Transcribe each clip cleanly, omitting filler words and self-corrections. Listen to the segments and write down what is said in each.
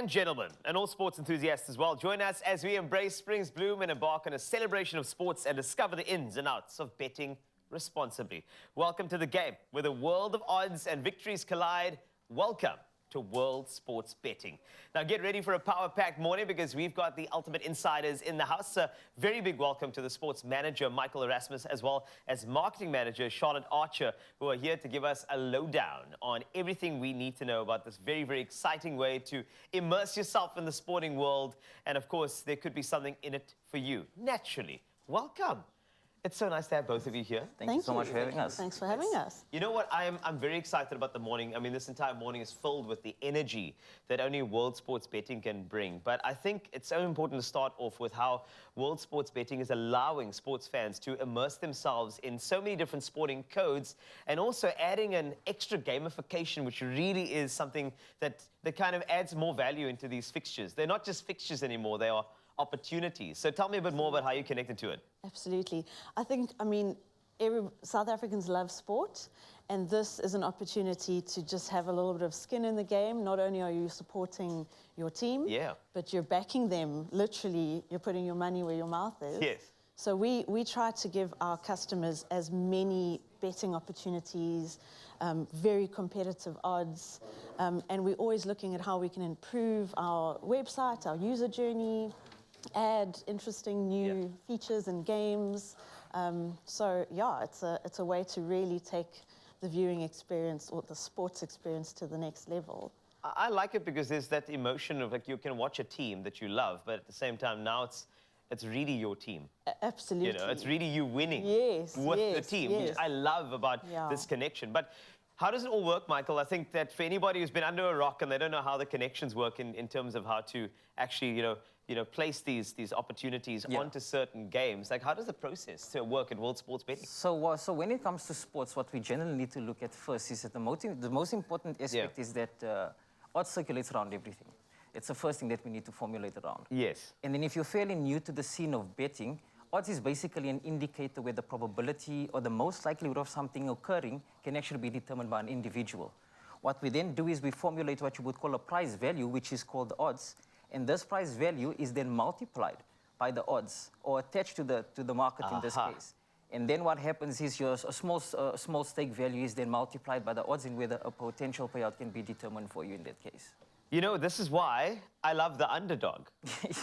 and gentlemen, and all sports enthusiasts as well, join us as we embrace spring's bloom and embark on a celebration of sports and discover the ins and outs of betting responsibly. Welcome to the game, where the world of odds and victories collide. Welcome to World Sports Betting. Now get ready for a power-packed morning because we've got the ultimate insiders in the house. A very big welcome to the sports manager, Michael Erasmus, as well as marketing manager, Charlotte Archer, who are here to give us a lowdown on everything we need to know about this very, very exciting way to immerse yourself in the sporting world. And of course, there could be something in it for you. Naturally, welcome. It's so nice to have both of you here. Thank you so much for having us. Thanks for having us. You know what? I'm very excited about the morning. I mean, this entire morning is filled with the energy that only World Sports Betting can bring. But I think it's so important to start off with how World Sports Betting is allowing sports fans to immerse themselves in so many different sporting codes and also adding an extra gamification, which really is something that kind of adds more value into these fixtures. They're not just fixtures anymore. They are opportunities. So tell me a bit more about how you connected to it. Absolutely. I mean, South Africans love sport, and this is an opportunity to just have a little bit of skin in the game. Not only are you supporting your team, but you're backing them. Literally, you're putting your money where your mouth is. Yes. So we try to give our customers as many betting opportunities, very competitive odds, and we're always looking at how we can improve our website, our user journey, add interesting new features and games. So yeah, it's a way to really take the viewing experience or the sports experience to the next level. I like it because there's that emotion of like you can watch a team that you love, but at the same time now it's really your team. Absolutely. You know, it's really you winning with the team, which I love about this connection. But how does it all work, Michael? I think that for anybody who's been under a rock and they don't know how the connections work in terms of how to actually, you know, place these opportunities onto certain games, like how does the process work at World Sports Betting? So when it comes to sports, what we generally need to look at first is that the most important aspect is that odds circulates around everything. It's the first thing that we need to formulate around. Yes. And then if you're fairly new to the scene of betting, odds is basically an indicator where the probability or the most likelihood of something occurring can actually be determined by an individual. What we then do is we formulate what you would call a price value, which is called odds. And this price value is then multiplied by the odds or attached to the market in this case. And then what happens is your small stake value is then multiplied by the odds and whether a potential payout can be determined for you in that case. You know, this is why I love the underdog.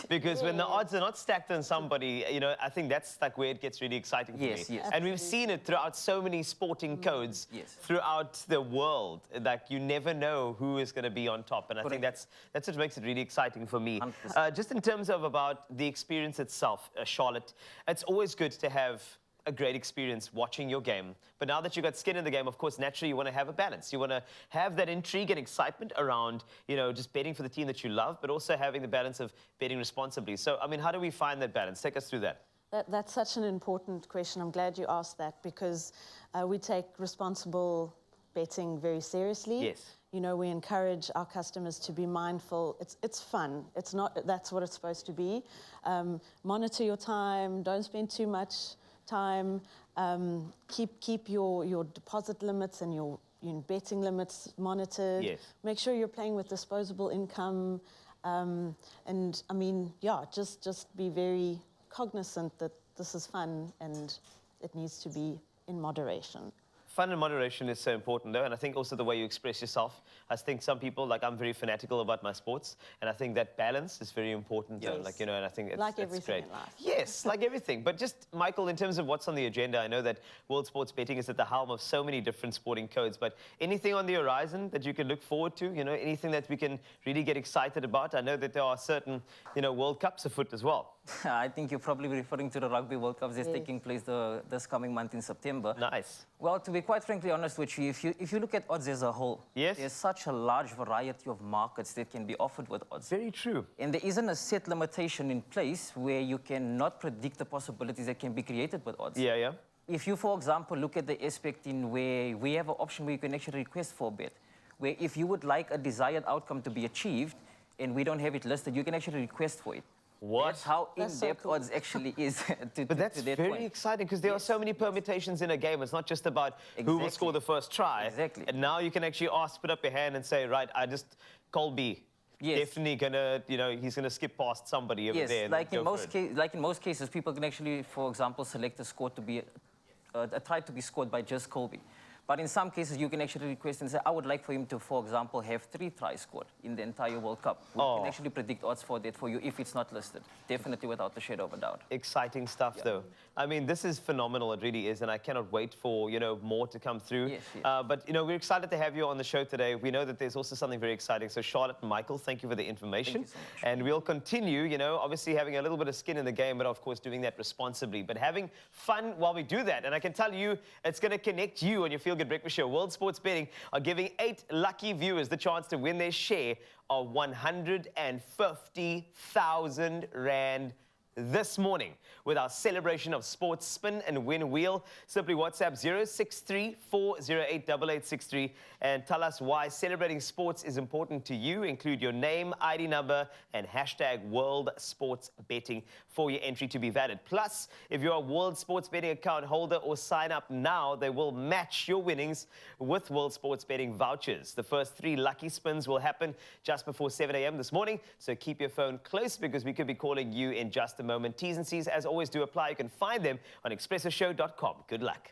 Because when the odds are not stacked on somebody, you know, I think that's like where it gets really exciting for me. Yes. And we've seen it throughout so many sporting codes throughout the world. Like, you never know who is going to be on top. And I think that's what makes it really exciting for me. Just in terms of about the experience itself, Charlotte, it's always good to have a great experience watching your game. But now that you've got skin in the game, of course, naturally you want to have a balance. You want to have that intrigue and excitement around, you know, just betting for the team that you love, but also having the balance of betting responsibly. So, I mean, how do we find that balance? Take us through that. That's such an important question. I'm glad you asked that because we take responsible betting very seriously. Yes. You know, we encourage our customers to be mindful. It's fun. It's not, that's what it's supposed to be. Monitor your time. Don't spend too much time. Keep your deposit limits and your betting limits monitored. Yes. Make sure you're playing with disposable income. And I mean, just be very cognizant that this is fun and it needs to be in moderation. Fun and moderation is so important, though, and I think also the way you express yourself. I think some people, like, I'm very fanatical about my sports, and I think that balance is very important. Yes. Like, you know, and I think like it's everything great. in life. Yes, like everything. But just, Michael, in terms of what's on the agenda, I know that World Sports Betting is at the helm of so many different sporting codes, but anything on the horizon that you can look forward to? You know, anything that we can really get excited about? I know that there are certain, you know, World Cups afoot as well. I think you're probably referring to the Rugby World Cups that's taking place this coming month in September. Nice. Well, to be quite frankly honest with you, if you look at odds as a whole, there's such a large variety of markets that can be offered with odds. Very true. And there isn't a set limitation in place where you cannot predict the possibilities that can be created with odds. Yeah. If you, for example, look at the aspect in where we have an option where you can actually request for a bet, where if you would like a desired outcome to be achieved and we don't have it listed, you can actually request for it. What? That's how in-depth odds actually is. But that's very exciting because there are so many permutations in a game. It's not just about who will score the first try. Exactly. And now you can actually put up your hand and say, right, I just call B. Yes. definitely gonna, he's gonna skip past somebody over Yes, there. And like go in, for it. like in most cases, people can actually, for example, select a score to be, a try to be scored by just Colby. But in some cases, you can actually request and say, I would like for him to, for example, have 3 tries scored in the entire World Cup. We can actually predict odds for that for you if it's not listed. Definitely without a shadow of a doubt. Exciting stuff, though. I mean, this is phenomenal. It really is, and I cannot wait for more to come through. Yes, yes. But we're excited to have you on the show today. We know that there's also something very exciting. So Charlotte and Michael, thank you for the information. Thank you so much. And we'll continue. Obviously having a little bit of skin in the game, but of course doing that responsibly. But having fun while we do that. And I can tell you, it's going to connect you on your Feel Good Breakfast Show. World Sports Betting are giving 8 lucky viewers the chance to win their share of 150,000 Rand this morning with our celebration of sports spin and win wheel. Simply WhatsApp 063-408-8863 and tell us why celebrating sports is important to you. Include your name, ID number, and hashtag World Sports Betting for your entry to be valid. Plus, if you're a World Sports Betting account holder or sign up now, they will match your winnings with World Sports Betting vouchers. The first 3 lucky spins will happen just before 7 a.m. this morning, so keep your phone close because we could be calling you in just a moment. T's and C's, as always, do apply. You can find them on expressoshow.com. Good luck.